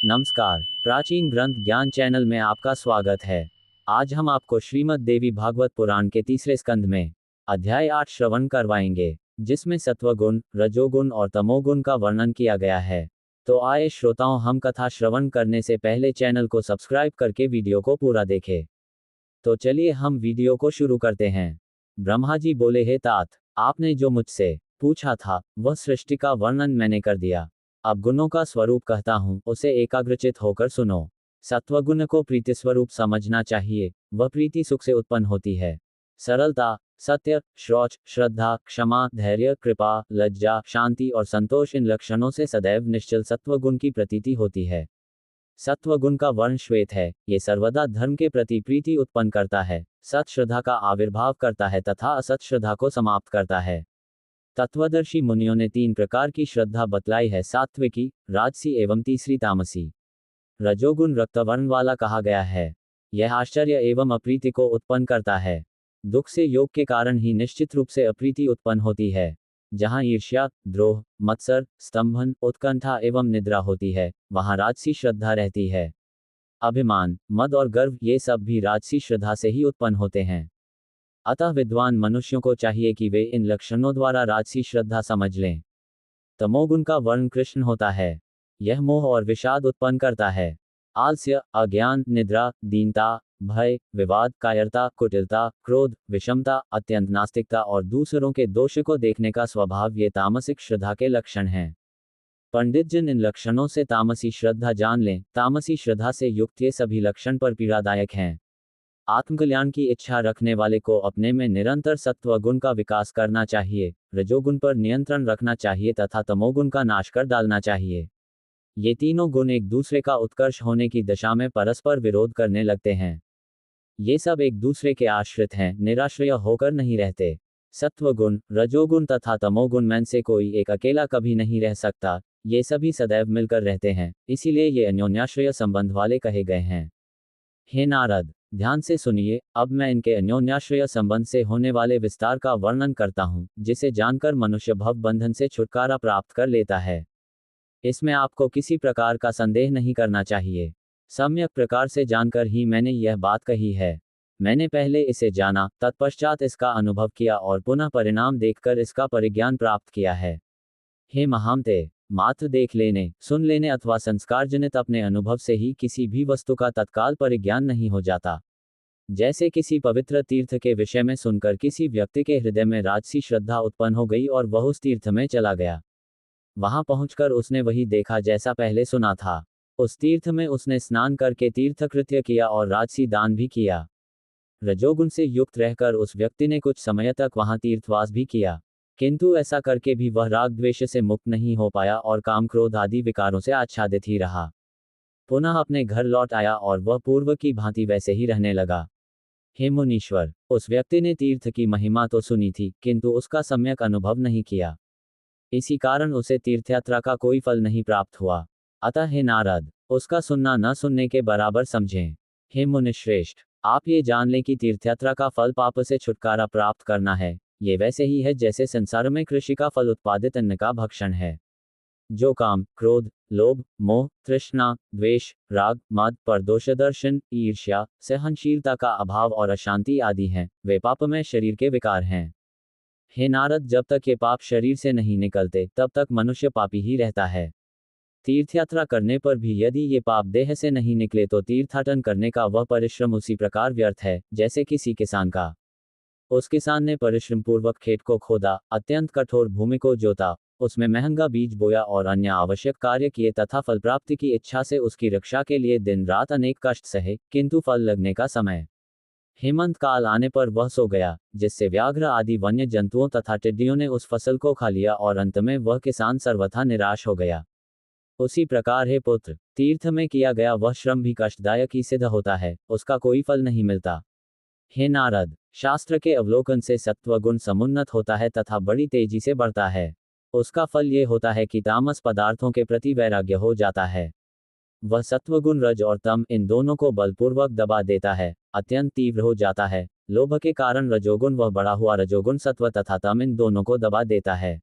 नमस्कार, प्राचीन ग्रंथ ज्ञान चैनल में आपका स्वागत है। आज हम आपको श्रीमद् देवी भागवत पुराण के तीसरे स्कंद में अध्याय 8 श्रवण करवाएंगे, जिसमें सत्वगुण, रजोगुण और तमोगुण का वर्णन किया गया है। तो आए श्रोताओं, हम कथा श्रवण करने से पहले चैनल को सब्सक्राइब करके वीडियो को पूरा देखें। तो चलिए हम वीडियो को शुरू करते हैं। ब्रह्मा जी बोले, हे तात, आपने जो मुझसे पूछा था वह सृष्टि का वर्णन मैंने कर दिया। अब गुणों का स्वरूप कहता हूं, उसे एकाग्रचित होकर सुनो। सत्वगुण को प्रीति स्वरूप समझना चाहिए। वह प्रीति सुख से उत्पन्न होती है। सरलता, सत्य, शौच, श्रद्धा, क्षमा, धैर्य, कृपा, लज्जा, शांति और संतोष, इन लक्षणों से सदैव निश्चल सत्वगुण की प्रतीति होती है। सत्वगुण का वर्ण श्वेत है। ये सर्वदा धर्म के प्रति प्रीति उत्पन्न करता है, सत श्रद्धा का आविर्भाव करता है तथा असत श्रद्धा को समाप्त करता है। तत्वदर्शी मुनियों ने 3 प्रकार की श्रद्धा बतलाई है, सात्विकी, राजसी एवं तीसरी तामसी। रजोगुण रक्तवर्ण वाला कहा गया है। यह आश्चर्य एवं अप्रीति को उत्पन्न करता है। दुख से योग के कारण ही निश्चित रूप से अप्रीति उत्पन्न होती है। जहाँ ईर्ष्या, द्रोह, मत्सर, स्तंभन, उत्कंठा एवं निद्रा होती है, वहाँ राजसी श्रद्धा रहती है। अभिमान, मद और गर्व, ये सब भी राजसी श्रद्धा से ही उत्पन्न होते हैं। अतः विद्वान मनुष्यों को चाहिए कि वे इन लक्षणों द्वारा राजसी श्रद्धा समझ लें। तमोगुण का वर्ण कृष्ण होता है। यह मोह और विषाद उत्पन्न करता है। आलस्य, अज्ञान, निद्रा, दीनता, भय, विवाद, कायरता, कुटिलता, क्रोध, विषमता, अत्यंत नास्तिकता और दूसरों के दोष को देखने का स्वभाव, ये तामसिक श्रद्धा के लक्षण हैं। पंडित जन इन लक्षणों से तामसी श्रद्धा जान लें। तामसी श्रद्धा से युक्त ये सभी लक्षण पर पीड़ादायक हैं। आत्मकल्याण की इच्छा रखने वाले को अपने में निरंतर सत्वगुण का विकास करना चाहिए, रजोगुण पर नियंत्रण रखना चाहिए तथा तमोगुण का नाश कर डालना चाहिए। ये तीनों गुण एक दूसरे का उत्कर्ष होने की दशा में परस्पर विरोध करने लगते हैं। ये सब एक दूसरे के आश्रित हैं, निराश्रय होकर नहीं रहते। सत्वगुण, रजोगुण तथा तमोगुण में से कोई एक अकेला कभी नहीं रह सकता। ये सभी सदैव मिलकर रहते हैं, इसीलिए ये अन्योन्याश्रय संबंध वाले कहे गए हैं। हे नारद, ध्यान से सुनिए। अब मैं इनके अन्योन्याश्रय संबंध से होने वाले विस्तार का वर्णन करता हूँ, जिसे जानकर मनुष्य भव बंधन से छुटकारा प्राप्त कर लेता है। इसमें आपको किसी प्रकार का संदेह नहीं करना चाहिए। सम्यक प्रकार से जानकर ही मैंने यह बात कही है। मैंने पहले इसे जाना, तत्पश्चात इसका अनुभव किया और पुनः परिणाम देखकर इसका परिज्ञान प्राप्त किया है। हे महामते, मात्र देख लेने, सुन लेने अथवा संस्कार जनित अपने अनुभव से ही किसी भी वस्तु का तत्काल परिज्ञान नहीं हो जाता। जैसे किसी पवित्र तीर्थ के विषय में सुनकर किसी व्यक्ति के हृदय में राजसी श्रद्धा उत्पन्न हो गई और वह उस तीर्थ में चला गया। वहां पहुंचकर उसने वही देखा जैसा पहले सुना था। उस तीर्थ में उसने स्नान करके तीर्थकृत्य किया और राजसी दान भी किया। रजोगुण से युक्त रहकर उस व्यक्ति ने कुछ समय तक वहां तीर्थवास भी किया, किंतु ऐसा करके भी वह राग द्वेष से मुक्त नहीं हो पाया और काम क्रोध आदि विकारों से आच्छादित ही रहा। पुनः अपने घर लौट आया और वह पूर्व की भांति वैसे ही रहने लगा। हे मुनीश्वर, उस व्यक्ति ने तीर्थ की महिमा तो सुनी थी, किंतु उसका सम्यक अनुभव नहीं किया। इसी कारण उसे तीर्थयात्रा का कोई फल नहीं प्राप्त हुआ। अतः हे नारद, उसका सुनना न सुनने के बराबर समझें। हे मुनिश्रेष्ठ, आप ये जान लें कि तीर्थयात्रा का फल पाप से छुटकारा प्राप्त करना है। ये वैसे ही है जैसे संसार में कृषि का फल उत्पादित अन्न का भक्षण है। जो काम, क्रोध, लोभ, मोह, तृष्णा, द्वेष, राग, मद, परदोषदर्शन, ईर्ष्या, सहनशीलता का अभाव और अशांति आदि हैं, वे पापमय शरीर के विकार हैं। हे नारद, जब तक ये पाप शरीर से नहीं निकलते तब तक मनुष्य पापी ही रहता है। तीर्थयात्रा करने पर भी यदि ये पाप देह से नहीं निकले तो तीर्थाटन करने का वह परिश्रम उसी प्रकार व्यर्थ है जैसे किसी किसान का। उस किसान ने परिश्रम पूर्वक खेत को खोदा, अत्यंत कठोर भूमि को जोता, उसमें महंगा बीज बोया और अन्य आवश्यक कार्य किए तथा फल प्राप्ति की इच्छा से उसकी रक्षा के लिए दिन रात अनेक कष्ट सहे, किंतु फल लगने का समय हेमंत काल आने पर वह सो गया, जिससे व्याघ्र आदि वन्य जंतुओं तथा टिड्डियों ने उस फसल को खा लिया और अंत में वह किसान सर्वथा निराश हो गया। उसी प्रकार हे पुत्र, तीर्थ में किया गया वह श्रम भी कष्टदायक ही सिद्ध होता है, उसका कोई फल नहीं मिलता। हे नारद, शास्त्र के अवलोकन से सत्वगुण समुन्नत होता है तथा बड़ी तेजी से बढ़ता है। उसका फल ये होता है कि तामस पदार्थों के प्रति वैराग्य हो जाता है। वह सत्वगुण रज और तम, इन दोनों को बलपूर्वक दबा देता है, अत्यंत तीव्र हो जाता है। लोभ के कारण रजोगुण वह बढ़ा हुआ रजोगुण सत्व तथा तम, इन दोनों को दबा देता है।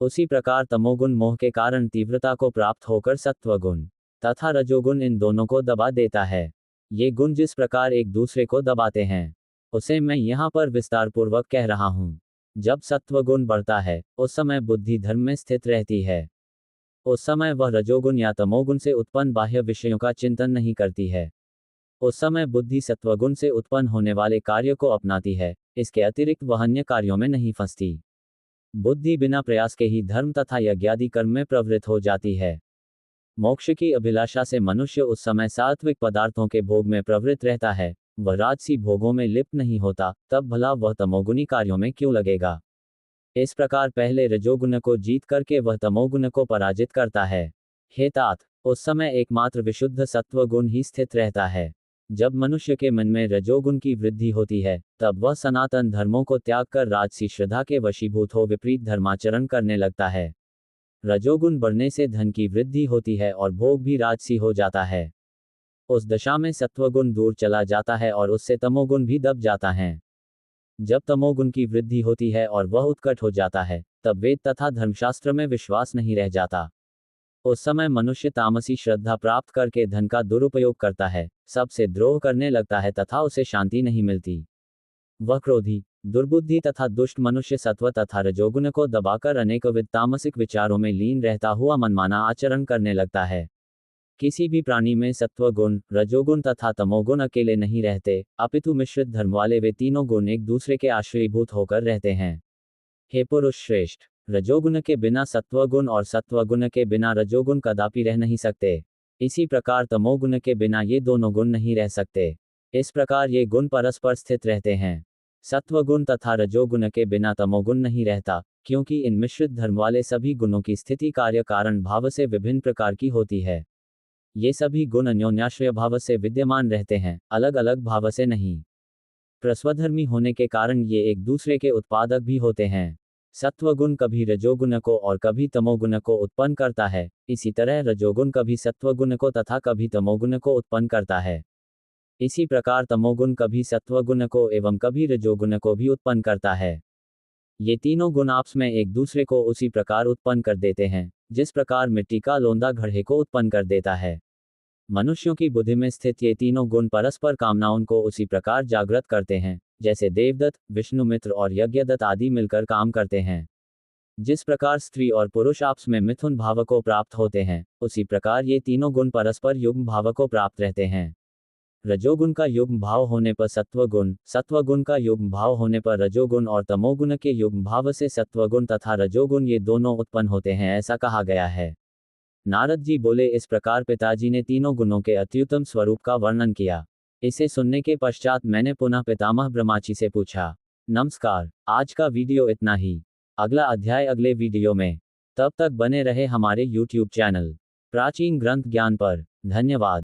उसी प्रकार तमोगुण मोह के कारण तीव्रता को प्राप्त होकर सत्वगुण तथा रजोगुण इन दोनों को दबा देता है। ये गुण जिस प्रकार एक दूसरे को दबाते हैं, उसे मैं यहाँ पर विस्तारपूर्वक कह रहा हूँ। जब सत्वगुण बढ़ता है, उस समय बुद्धि धर्म में स्थित रहती है। उस समय वह रजोगुण या तमोगुण से उत्पन्न बाह्य विषयों का चिंतन नहीं करती है। उस समय बुद्धि सत्वगुण से उत्पन्न होने वाले कार्य को अपनाती है, इसके अतिरिक्त वह अन्य कार्यों में नहीं फंसती। बुद्धि बिना प्रयास के ही धर्म तथा यज्ञादि कर्म में प्रवृत्त हो जाती है। मोक्ष की अभिलाषा से मनुष्य उस समय सात्विक पदार्थों के भोग में प्रवृत्त रहता है, वह राजसी भोगों में लिप्त नहीं होता, तब भला वह तमोगुनी कार्यों में क्यों लगेगा। इस प्रकार पहले रजोगुण को जीत करके वह तमोगुण को पराजित करता है। हे तात, उस समय एकमात्र विशुद्ध सत्वगुण ही स्थित रहता है। जब मनुष्य के मन में रजोगुण की वृद्धि होती है, तब वह सनातन धर्मों को त्याग कर राजसी श्रद्धा के वशीभूत हो विपरीत धर्माचरण करने लगता है। रजोगुण बढ़ने से धन की वृद्धि होती है और भोग भी राजसी हो जाता है। उस दशा में सत्वगुण दूर चला जाता है और उससे तमोगुण भी दब जाता है। जब तमोगुण की वृद्धि होती है और वह उत्कट हो जाता है, तब वेद तथा धर्मशास्त्र में विश्वास नहीं रह जाता। उस समय मनुष्य तामसी श्रद्धा प्राप्त करके धन का दुरुपयोग करता है, सबसे द्रोह करने लगता है तथा उसे शांति नहीं मिलती। वह क्रोधी, दुर्बुद्धि तथा दुष्ट मनुष्य सत्व तथा रजोगुण को दबाकर अनेकविध तामसिक विचारों में लीन रहता हुआ मनमाना आचरण करने लगता है। किसी भी प्राणी में सत्वगुण, रजोगुण तथा तमोगुण अकेले नहीं रहते, अपितु मिश्रित धर्म वाले वे तीनों गुण एक दूसरे के आश्रयभूत होकर रहते हैं। हे पुरुष श्रेष्ठ, रजोगुण के बिना सत्वगुण और सत्वगुण के बिना रजोगुण कदापि रह नहीं सकते। इसी प्रकार तमोगुण के बिना ये दोनों गुण नहीं रह सकते। इस प्रकार ये गुण परस्पर स्थित रहते हैं। सत्वगुण तथा रजोगुण के बिना तमोगुण नहीं रहता, क्योंकि इन मिश्रित धर्म वाले सभी गुणों की स्थिति कार्य कारण भाव से विभिन्न प्रकार की होती है। ये सभी गुण अन्योन्याश्रय भाव से विद्यमान रहते हैं, अलग अलग भाव से नहीं। प्रस्वधर्मी होने के कारण ये एक दूसरे के उत्पादक भी होते हैं। सत्वगुण कभी रजोगुण को और कभी तमोगुण को उत्पन्न करता है, इसी तरह रजोगुण कभी सत्वगुण को तथा कभी तमोगुण को उत्पन्न करता है। इसी प्रकार तमोगुण कभी सत्वगुण को एवं कभी रजोगुण को भी उत्पन्न करता है। ये तीनों गुण आपस में एक दूसरे को उसी प्रकार उत्पन्न कर देते हैं, जिस प्रकार मिट्टी का लोंदा घड़े को उत्पन्न कर देता है। मनुष्यों की बुद्धि में स्थित ये तीनों गुण परस्पर कामनाओं को उसी प्रकार जागृत करते हैं, जैसे देवदत्त, विष्णुमित्र और यज्ञदत्त आदि मिलकर काम करते हैं। जिस प्रकार स्त्री और पुरुष आपस में मिथुन भाव को प्राप्त होते हैं, उसी प्रकार ये तीनों गुण परस्पर युग्म भाव को प्राप्त रहते हैं। रजोगुण का युग्म भाव होने पर सत्वगुण, सत्वगुण का युग्म भाव होने पर रजोगुण और तमोगुण के युग्म भाव से सत्वगुण तथा रजोगुण ये दोनों उत्पन्न होते हैं, ऐसा कहा गया है। नारद जी बोले, इस प्रकार पिताजी ने तीनों गुणों के अत्युत्तम स्वरूप का वर्णन किया। इसे सुनने के पश्चात मैंने पुनः पितामह ब्रह्माची से पूछा, नमस्कार, आज का वीडियो इतना ही। अगला अध्याय अगले वीडियो में। तब तक बने रहे हमारे YouTube चैनल प्राचीन ग्रंथ ज्ञान पर। धन्यवाद।